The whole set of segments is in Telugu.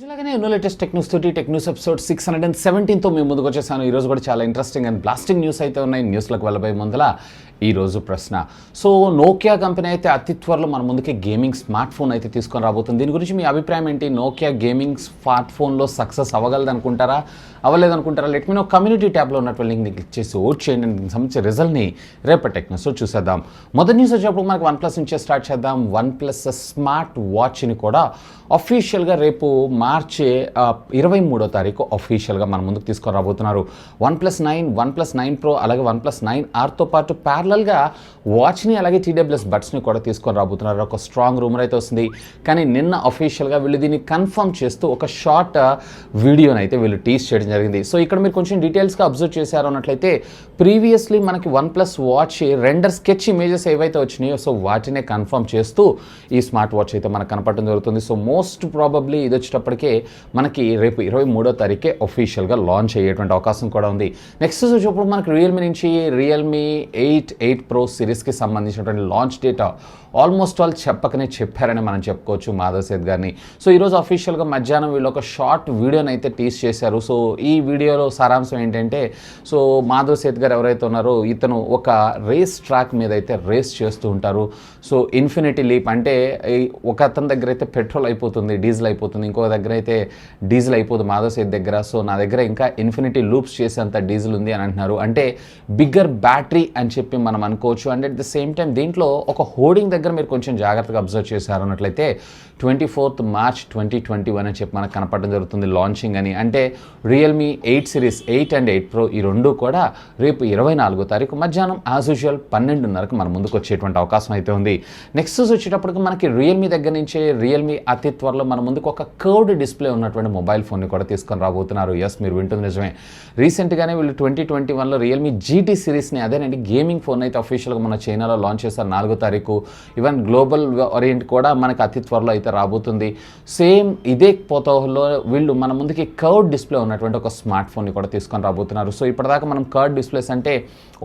రోజులాగానే ఎన్నో లేటెస్ట్ టెక్ న్యూస్ ఎపిసోడ్ 617తో మేము ముందుకు వచ్చేసాను. ఈరోజు కూడా చాలా ఇంట్రెస్టింగ్ అండ్ బ్లాస్టింగ్ న్యూస్ అయితే ఉన్నాయి. న్యూస్లకు వెళ్ళబోయే ముందల ఈరోజు ప్రశ్న. సో నోకియా కంపెనీ అయితే అతి త్వరలో మన ముందుకి గేమింగ్ స్మార్ట్ ఫోన్ అయితే తీసుకొని రాబోతుంది. దీని గురించి మీ అభిప్రాయం ఏంటి? నోకియా గేమింగ్ స్మార్ట్ ఫోన్లో సక్సెస్ అవ్వగలదు అనుకుంటారా, అవ్వలేదు అనుకుంటారా? లెట్ మీ నో కమ్యూనిటీ ట్యాబ్లో ఉన్నటువంటి లింక్ని క్లిక్ చేసి ఓట్ చేయండి. దీనికి సంబంధించిన రిజల్ట్ని రేపటి టెక్ న్యూస్లో చూసేద్దాం. మొదటి న్యూస్ వచ్చేటప్పుడు మనకి OnePlus నుంచే స్టార్ట్ చేద్దాం. OnePlus స్మార్ట్ వాచ్ని కూడా అఫీషియల్గా రేపు మార్చి 23వ తారీఖు అఫీషియల్గా మన ముందుకు తీసుకొని రాబోతున్నారు. OnePlus 9, OnePlus 9 Pro అలాగే OnePlus 9Rతో పాటు ప్యారలల్గా వాచ్ని అలాగే TWS బడ్స్ని కూడా తీసుకొని రాబోతున్నారు. ఒక స్ట్రాంగ్ రూమర్ అయితే వస్తుంది. కానీ నిన్న అఫీషియల్గా వీళ్ళు దీన్ని కన్ఫర్మ్ చేస్తూ ఒక షార్ట్ వీడియోని అయితే వీళ్ళు టీజ్ చేయడం జరిగింది. సో ఇక్కడ మీరు కొంచెం డీటెయిల్స్గా అబ్జర్వ్ చేశారు అన్నట్లయితే ప్రీవియస్లీ మనకి OnePlus watch render sketch images ఏవైతే వచ్చినాయో సో వాటినే కన్ఫర్మ్ చేస్తూ ఈ స్మార్ట్ వాచ్ అయితే మనకు కనపడడం జరుగుతుంది. సో మోస్ట్ ప్రాబబ్లీ ఇది వచ్చేటప్పటికే మనకి రేపు 23వ తారీఖే అఫీషియల్గా లాంచ్ అయ్యేటువంటి అవకాశం కూడా ఉంది. నెక్స్ట్ వచ్చేటప్పుడు మనకి రియల్మీ నుంచి రియల్మీ 8 Pro సిరీస్కి సంబంధించినటువంటి లాంచ్ డేటా ఆల్మోస్ట్ ఆల్ చెప్పకనే చెప్పారని మనం చెప్పుకోవచ్చు మాధవ్ సేత్ గారిని. సో ఈరోజు అఫీషియల్గా మధ్యాహ్నం వీళ్ళు ఒక షార్ట్ వీడియోని అయితే టీజ్ చేశారు. సో ఈ వీడియోలో సారాంశం ఏంటంటే సో మాధవ్ సేత్ గారు ఎవరైతే ఉన్నారో ఇతను ఒక రేస్ ట్రాక్ మీద అయితే రేస్ చేస్తూ ఉంటారు. సో ఇన్ఫినిటీ లీప్ అంటే ఒక అతని దగ్గర అయితే పెట్రోల్ అయిపోతుంది, డీజిల్ అయిపోతుంది, ఇంకో దగ్గర అయితే డీజిల్ అయిపోతుంది మాధవ్ సేత్ దగ్గర. సో నా దగ్గర ఇంకా ఇన్ఫినిటీ లూప్స్ చేసేంత డీజిల్ ఉంది అని అంటున్నారు. అంటే బిగ్గర్ బ్యాటరీ అని చెప్పి మనం అనుకోవచ్చు. And at the same time దీంట్లో ఒక హోర్డింగ్ దగ్గర మీరు కొంచెం జాగ్రత్తగా అబ్జర్వ్ చేశారు అన్నట్లయితే 24th March 2021 అని చెప్పి మనకు కనపడడం జరుగుతుంది లాంచింగ్ అని. అంటే రియల్మీ 8 సిరీస్ 8 and 8 Pro ఈ రెండు కూడా రేపు 24వ తారీఖు మధ్యాహ్నం యాజ్ యూజువల్ 12:30కు మన ముందుకు వచ్చేటువంటి అవకాశం అయితే ఉంది. నెక్స్ట్ వచ్చేటప్పటికి మనకి రియల్మీ దగ్గర నుంచే రియల్మీ అతి త్వరలో మన ముందుకు ఒక కర్వ్డ్ డిస్ప్లే ఉన్నటువంటి మొబైల్ ఫోన్ని కూడా తీసుకొని రాబోతున్నారు. ఎస్, మీరు వింటుంది నిజమే. రీసెంట్గానే వీళ్ళు 2021లో రియల్మీ GT సిరీస్ని అదేనండి గేమింగ్ ఫోన్ అయితే అఫీషియల్గా మన చైనాలో లాంచ్ చేశారు 4వ తారీఖు. ఈవెన్ గ్లోబల్ ఓరియంట్ కూడా మనకి అతి త్వరలో అయితే రాబోతుంది. సేమ్ ఇదే పోతోలో వీళ్ళు మన ముందుకి కర్వ్ డిస్ప్లే ఉన్నటువంటి ఒక స్మార్ట్ ఫోన్ని కూడా తీసుకొని రాబోతున్నారు. సో ఇప్పటిదాకా మనం కర్వ్ డిస్ప్లేస్ అంటే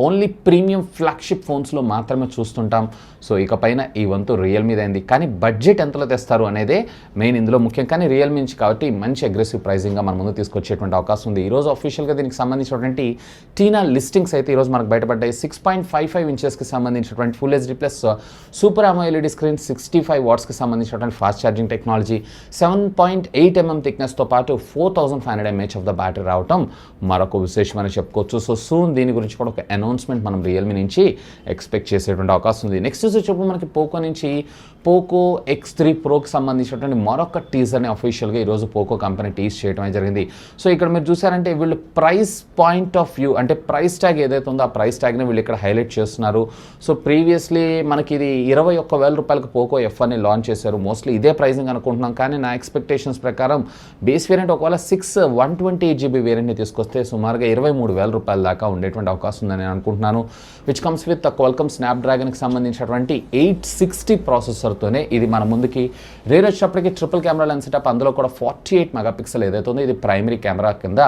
ఓన్లీ ప్రీమియం ఫ్లాగ్షిప్ ఫోన్స్లో మాత్రమే చూస్తుంటాం. సో ఇకపైన ఈ వంతు రియల్మీదైంది. కానీ బడ్జెట్ ఎంతలో తెస్తారు అనేదే మెయిన్ ఇందులో ముఖ్యం. కానీ రియల్మీ నుంచి కాబట్టి మంచి అగ్రెసివ్ ప్రైజింగ్గా మన ముందు తీసుకొచ్చేటువంటి అవకాశం ఉంది. ఈరోజు అఫీషియల్గా దీనికి సంబంధించినటువంటి టీనా లిస్టింగ్స్ అయితే ఈరోజు మనకు బయటపడ్డాయి. 6.55 ఇంచెస్కి సంబంధించినటువంటి full HD plus super AMOLED screen, 65 వాట్స్కి సంబంధించినటువంటి ఫాస్ట్ ఛార్జింగ్ టెక్నాలజీ, 7.8 mm థిక్నెస్తో పాటు 4500 mAh ఆఫ్ ద బ్యాటరీ రావటం మరొక విశేషం అని చెప్పుకోవచ్చు. సో సూన్ దీని గురించి కూడా ఒక అనౌన్స్మెంట్ మనం రియల్మీ నుంచి ఎక్స్పెక్ట్ చేసేటువంటి అవకాశం ఉంది. నెక్స్ట్ వచ్చేటప్పుడు మనకి పోకో నుంచి పోకో X3 Proకి సంబంధించినటువంటి మరొక టీజర్ని అఫీషియల్గా ఈరోజు పోకో కంపెనీ టీజ్ చేయడం జరిగింది. సో ఇక్కడ మీరు చూసారంటే వీళ్ళు ప్రైస్ పాయింట్ ఆఫ్ వ్యూ అంటే ప్రైస్ ట్యాగ్ ఏదైతే ఉందో ఆ ప్రైస్ ట్యాగ్ని వీళ్ళు ఇక్కడ హైలైట్ చేస్తున్నారు. సో ప్రీవియస్లీ మనకి ఇది 21,000 రూపాయలకు పోకో F1ని లాంచ్ చేశారు. మోస్ట్లీ ఇదే ప్రైజింగ్ అనుకుంటున్నాం. కానీ నా ఎక్స్పెక్టేషన్స్ ప్రకారం బేస్ వేరియంట్ ఒకవేళ 128GB వేరియంట్ని తీసుకొస్తే సుమారుగా 23,000 రూపాయల దాకా ఉండేటువంటి అవకాశం ఉందని నేను అనుకుంటున్నాను. విచ్ కమ్స్ విత్ క్వాల్కమ్ స్నాప్డ్రాగన్కి సంబంధించినటువంటి 860 ప్రాసెసర్తోనే ఇది మన ముందుకి రేర్ వచ్చేటప్పటికి ట్రిపుల్ కెమెరా లెన్స్ సెటప్, అందులో కూడా 48 మెగాపిక్సెల్ ఏదైతే ఉందో ఇది ప్రైమరీ కెమెరా కింద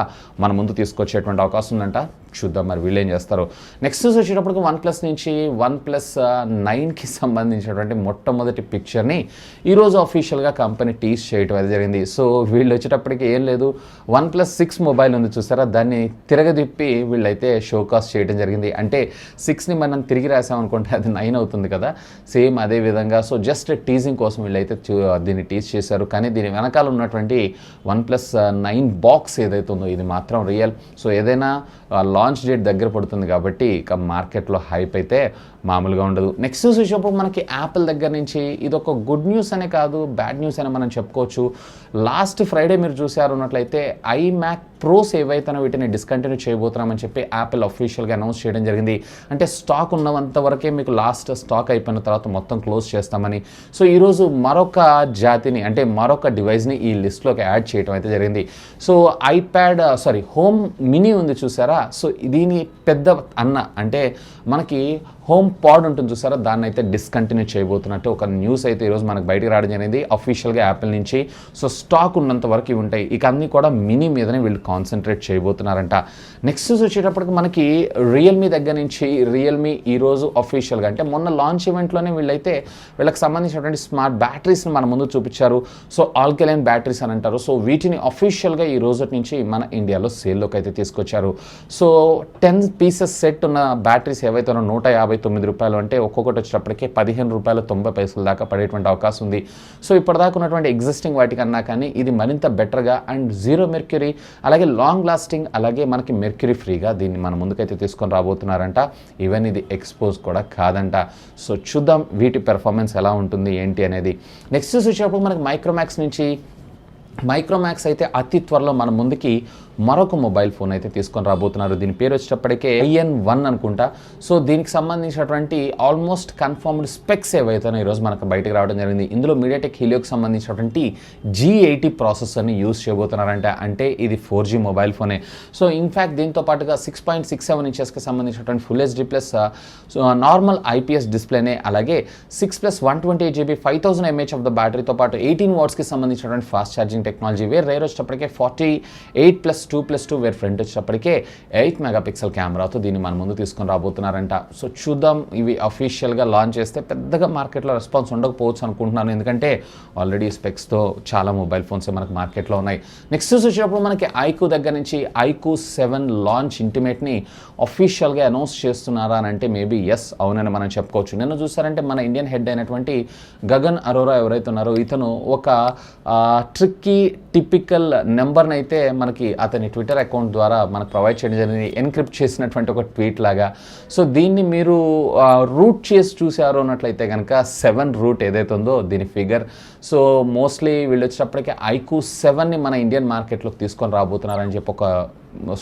మన ముందు తీసుకొచ్చేటువంటి అవకాశం ఉందంట. చూద్దాం మరి వీళ్ళు ఏం చేస్తారు. నెక్స్ట్ వచ్చేటప్పటికి OnePlus నుంచి OnePlus 9కి సంబంధించినటువంటి మొట్టమొదటి పిక్చర్ని ఈరోజు అఫీషియల్గా కంపెనీ టీజ్ చేయడం అది జరిగింది. సో వీళ్ళు వచ్చేటప్పటికి ఏం లేదు, OnePlus 6 మొబైల్ ఉంది చూసారా, దాన్ని తిరగదిప్పి వీళ్ళైతే షోకాస్ట్ చేయడం జరిగింది. అంటే 6ని మనం తిరిగి రాసామనుకుంటే అది 9 అవుతుంది కదా, సేమ్ అదే విధంగా. సో జస్ట్ టీజింగ్ కోసం వీళ్ళైతే దీన్ని టీజ్ చేశారు. కానీ దీని వెనకాల ఉన్నటువంటి OnePlus 9 బాక్స్ ఏదైతే ఉందో ఇది మాత్రం రియల్. సో ఏదైనా లాంచ్ డేట్ దగ్గర పడుతుంది కాబట్టి ఇక మార్కెట్లో హైప్ అయితే మామూలుగా ఉండదు. నెక్స్ట్ చూసినప్పుడు మనకి యాపిల్ దగ్గర నుంచి ఇది ఒక గుడ్ న్యూస్ అనే కాదు, బ్యాడ్ న్యూస్ అని మనం చెప్పుకోవచ్చు. లాస్ట్ ఫ్రైడే మీరు చూసారు అన్నట్లయితే iMac Pros ఏవైతేనో వీటిని డిస్కంటిన్యూ చేయబోతున్నామని చెప్పి యాపిల్ అఫీషియల్గా అనౌన్స్ చేయడం జరిగింది. అంటే స్టాక్ ఉన్నంత వరకే మీకు లాస్ట్ స్టాక్ అయిపోయిన తర్వాత మొత్తం క్లోజ్ చేస్తామని. సో ఈరోజు మరొక జాతిని అంటే మరొక డివైస్ని ఈ లిస్ట్లోకి యాడ్ చేయడం అయితే జరిగింది. సో హోమ్ మినీ ఉంది చూసారా, సో దీని పెద్ద అన్న అంటే మనకి హోమ్ పాడ్ ఉంటుంది చూసారా, దాన్ని అయితే డిస్కంటిన్యూ చేయబోతున్నట్టు ఒక న్యూస్ అయితే ఈరోజు మనకు బయటకు రావడం జరిగింది అఫీషియల్గా యాపిల్ నుంచి. సో స్టాక్ ఉన్నంత వరకు ఇవి ఉంటాయి, ఇక అన్నీ కూడా మినీ మీదనే వీళ్ళు కాన్సన్ట్రేట్ చేయబోతున్నారంట. నెక్స్ట్ వచ్చేటప్పటికి మనకి రియల్మీ దగ్గర నుంచి రియల్మీ ఈరోజు అఫీషియల్గా అంటే మొన్న లాంచ్ ఈవెంట్లోనే వీళ్ళకి సంబంధించినటువంటి స్మార్ట్ బ్యాటరీస్ని మన ముందు చూపించారు. సో ఆల్కలైన్ బ్యాటరీస్ అని అంటారు. సో వీటిని అఫీషియల్గా ఈ రోజు నుంచి మన ఇండియాలో సేల్లోకి అయితే తీసుకొచ్చారు. సో 10 పీసెస్ సెట్ ఉన్న బ్యాటరీస్ ఏవైతే ఉన్నా ₹159 అంటే ఒక్కొక్కటి వచ్చేటప్పటికే ₹15.90 దాకా పడేటువంటి అవకాశం ఉంది. సో ఇప్పటిదాకా ఉన్నటువంటి ఎగ్జిస్టింగ్ వాటికన్నా కానీ ఇది మరింత బెటర్గా అండ్ జీరో మెర్క్యూరీ, అలాగే లాంగ్ లాస్టింగ్, అలాగే మనకి మెర్క్యూరీ ఫ్రీగా దీన్ని మన ముందుకైతే తీసుకొని రాబోతున్నారంట. ఈవెన్ ఇది ఎక్స్పోజ్ కూడా కాదంట. సో చూద్దాం వీటి పెర్ఫార్మెన్స్ ఎలా ఉంటుంది ఏంటి అనేది. నెక్స్ట్ వచ్చేటప్పుడు మనకి మైక్రోమాక్స్ అయితే అతి త్వరలో మన ముందుకి మరొక మొబైల్ ఫోన్ అయితే తీసుకొని రాబోతున్నారు. దీని పేరు వచ్చేటప్పటికే IN1 అనుకుంటా. సో దీనికి సంబంధించినటువంటి ఆల్మోస్ట్ కన్ఫర్మ్డ్ స్పెక్స్ ఏవైతే ఈరోజు మనకు బయటకు రావడం జరిగింది. ఇందులో మీడియాటెక్ హీలియోకి సంబంధించినటువంటి G80 ప్రాసెసర్ని యూజ్ చేయబోతున్నారంట. అంటే ఇది 4G మొబైల్ ఫోనే. సో ఇన్ఫ్యాక్ట్ దీంతో పాటుగా 6.67 ఇంచెస్కి సంబంధించినటువంటి full HD plus normal IPS డిస్ప్లేనే, అలాగే 6+128GB 5000 mAh ఆఫ్ ద బ్యాటరీతో పాటు 18 వాట్స్కి సంబంధించినటువంటి fast charging technology, where rear వచ్చేటప్పటికే 48+2+2, వేర్ ఫ్రంట్ వచ్చేటప్పటికే 8 మెగాపిక్సెల్ కెమెరాతో దీన్ని మన ముందు తీసుకొని రాబోతున్నారంట. సో చూద్దాం, ఇవి అఫీషియల్గా లాంచ్ చేస్తే పెద్దగా మార్కెట్లో రెస్పాన్స్ ఉండకపోవచ్చు అనుకుంటున్నాను, ఎందుకంటే ఆల్రెడీ స్పెక్స్తో చాలా మొబైల్ ఫోన్స్ మనకు మార్కెట్లో ఉన్నాయి. నెక్స్ట్ వచ్చేటప్పుడు మనకి ఐక్యూ దగ్గర నుంచి ఐక్యూ 7 లాంచ్ ఇంటిమేట్ని అఫీషియల్గా అనౌన్స్ చేస్తున్నారా అని అంటే మేబీ ఎస్, అవునని మనం చెప్పుకోవచ్చు. నిన్న చూసారంటే మన ఇండియన్ హెడ్ అయినటువంటి గగన్ అరోరా ఎవరైతే ఉన్నారో ఇతను ఒక ట్రిక్కీ టిపికల్ నెంబర్ని అయితే మనకి అతని ట్విట్టర్ అకౌంట్ ద్వారా మనకు ప్రొవైడ్ చేయడం జరిగింది, ఎన్క్రిప్ట్ చేసినటువంటి ఒక ట్వీట్ లాగా. సో దీన్ని మీరు రూట్ చేసి చూసారు అన్నట్లయితే కనుక 7 రూట్ ఏదైతే ఉందో దీని ఫిగర్. సో మోస్ట్లీ వీళ్ళు వచ్చేటప్పటికే ఐక్యూ 7ని మన ఇండియన్ మార్కెట్లోకి తీసుకొని రాబోతున్నారని చెప్పి ఒక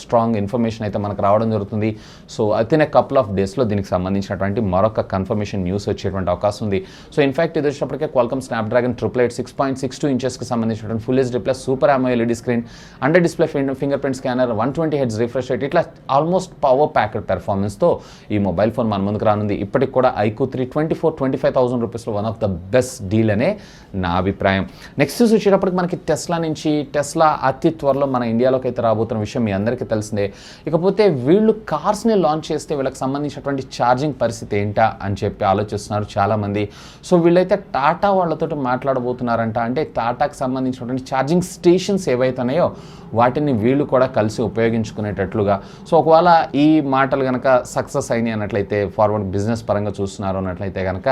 స్ట్రాంగ్ ఇన్ఫర్మేషన్ అయితే మనకు రావడం జరుగుతుంది. సో అతినే కపుల్ ఆఫ్ డేస్లో దీనికి సంబంధించినటువంటి మరొక కన్ఫర్మేషన్ న్యూస్ వచ్చేటువంటి అవకాశం ఉంది. సో ఇన్ఫాక్ట్ ఇది వచ్చేటప్పటికే క్వాల్కమ్ స్నాప్డ్రాగన్ 888 6.62 ఇంచెస్కి సంబంధించినటువంటి full HD plus super AMOLED screen, under display finger print scanner, 120 Hz refresh rate, ఇట్లా ఆల్మోస్ట్ పవర్ ప్యాక్డ్ పెర్ఫార్మెన్స్తో ఈ మొబైల్ ఫోన్ మన ముందుకు రానుంది. ఇప్పటికి కూడా ఐక్యూ 3 25,000 రూపీస్లో one of the best deal అనే నా అభిప్రాయం. నెక్స్ట్ వచ్చేటప్పటికి మనకి టెస్లా అతి త్వరలో మన ఇండియాలోకి అయితే రాబోతున్న విషయం మీ అందరికీ తెలిసిందే. ఇకపోతే వీళ్ళు కార్స్ని లాంచ్ చేస్తే వీళ్ళకి సంబంధించినటువంటి ఛార్జింగ్ పరిస్థితి ఏంటా అని చెప్పి ఆలోచిస్తున్నారు చాలామంది. సో వీళ్ళైతే టాటా వాళ్ళతో మాట్లాడబోతున్నారంట. అంటే టాటాకి సంబంధించినటువంటి ఛార్జింగ్ స్టేషన్స్ ఏవైతే ఉన్నాయో వాటిని వీళ్ళు కూడా కలిసి ఉపయోగించుకునేటట్లుగా. సో ఒకవేళ ఈ మాటలు కనుక సక్సెస్ అయినాయి అన్నట్లయితే, ఫార్వర్డ్ బిజినెస్ పరంగా చూస్తున్నారు అన్నట్లయితే కనుక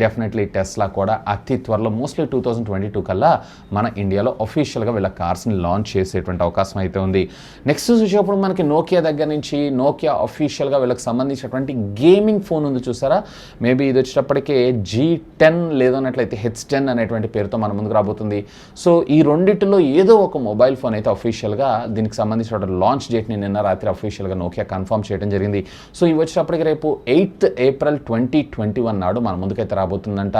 డెఫినెట్లీ టెస్లా కూడా అతి త్వరలో మోస్ట్లీ 2022 కల్లా మన ఇండియాలో అఫీషియల్గా వీళ్ళ కార్స్ని లాంచ్ చేసేటువంటి అవకాశం అయితే ఉంది. నెక్స్ట్ చూసేటప్పుడు మనకి నోకియా దగ్గర నుంచి నోకియా అఫీషియల్గా వీళ్ళకి సంబంధించినటువంటి గేమింగ్ ఫోన్ ఉంది చూసారా, మేబీ ఇది వచ్చేటప్పటికే G10 లేదన్నట్లయితే H10 అనేటువంటి పేరుతో మన ముందుకు రాబోతుంది. సో ఈ రెండింటిలో ఏదో ఒక మొబైల్ ఫోన్ అయితే అఫీషియల్గా దీనికి సంబంధించిన లాంచ్ డేట్ని నిన్న రాత్రి అఫీషియల్గా నోకియా కన్ఫర్మ్ చేయడం జరిగింది. సో ఇవి వచ్చేటప్పటికి రేపు 8th ఏప్రిల్ 2021 నాడు మన ముందుకైతే రాబోతుందంట.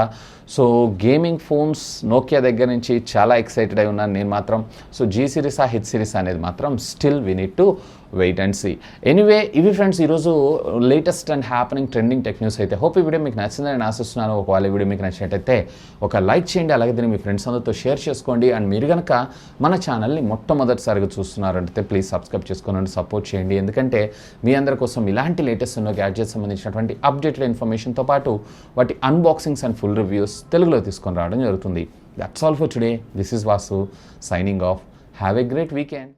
సో గేమింగ్ ఫోన్స్ నోకియా దగ్గర నుంచి చాలా ఎక్సైటెడ్ అయి ఉన్నాను నేను మాత్రం. So G series H series అనేది మాత్రం still we need to wait and see. Anyway ఇవి ఫ్రెండ్స్ ఈరోజు latest and happening trending tech news అయితే. హోప్ ఈ వీడియో మీకు నచ్చిందని నేను ఆశిస్తున్నాను. ఒకవేళ ఈ వీడియో మీకు నచ్చినట్టయితే ఒక లైక్ చేయండి, అలాగే దీన్ని మీ ఫ్రెండ్స్ అందరితో షేర్ చేసుకోండి. అండ్ మీరు కనుక మన ఛానల్ని మొట్టమొదటిసారిగా చూస్తున్నారంటే ప్లీజ్ సబ్స్క్రైబ్ చేసుకోండి, సపోర్ట్ చేయండి. ఎందుకంటే మీ అందరి కోసం ఇలాంటి లేటెస్ట్ ఉన్న గ్యాడ్జెట్స్ సంబంధించినటువంటి అప్డేటెడ్ ఇన్ఫర్మేషన్తో పాటు వాటి అన్బాక్సింగ్స్ అండ్ ఫుల్ రివ్యూస్ తెలుగులో తీసుకొని రావడం జరుగుతుంది. That's all for today. This is Vasu signing off. Have a great weekend.